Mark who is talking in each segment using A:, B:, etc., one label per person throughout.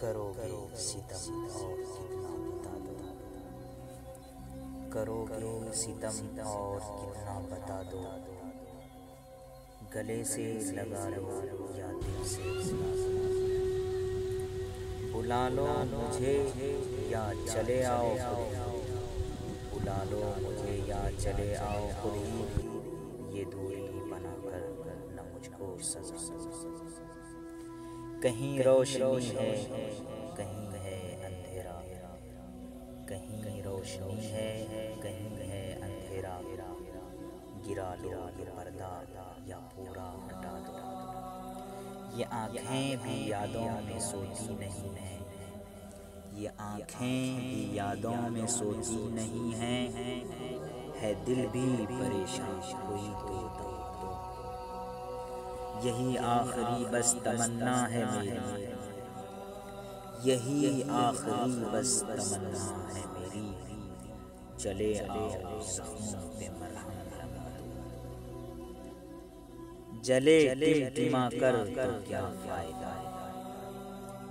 A: کرو گے ستم اور کتنا بتا دو، کرو گے ستم اور کتنا بتا دو، گلے سے لگا لو یا دل سے بلا دو، بلا لو مجھے یا چلے آؤ خود ہی، بلا لو مجھے یا چلے آؤ خود ہی، یہ دوری بنا کر نہ مجھ کو سزا دو، کہیں روشنی ہے کہیں ہے اندھیرا، کہیں روشنی ہے کہیں ہے اندھیرا، گرا لو یہ پردہ یا پورا ہٹا دو، یہ آنکھیں بھی یادوں میں سوتی نہیں ہیں، یہ آنکھیں بھی یادوں میں سوتی نہیں ہیں، ہے دل بھی پریشان کوئی تو دوا دو، یہی آخری بس تمنا ہے میری، یہی آخری بس تمنا ہے میری، چلے آؤ زخموں پہ مرہم لگا دو، جلے ٹمٹما کر تو کیا فائدہ ہے،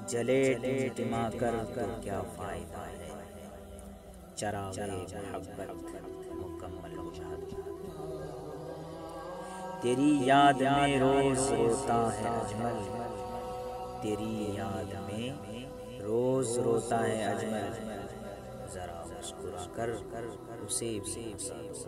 A: جلے ٹمٹما کر تو کیا فائدہ ہے، چراغ محبت مکمل بجھا دو، تیری یاد میں روز روتا ہے اجمل، تیری یاد میں روز روتا ہے اجمل، ذرا مسکرا کر اسے بھی ہنسا دو۔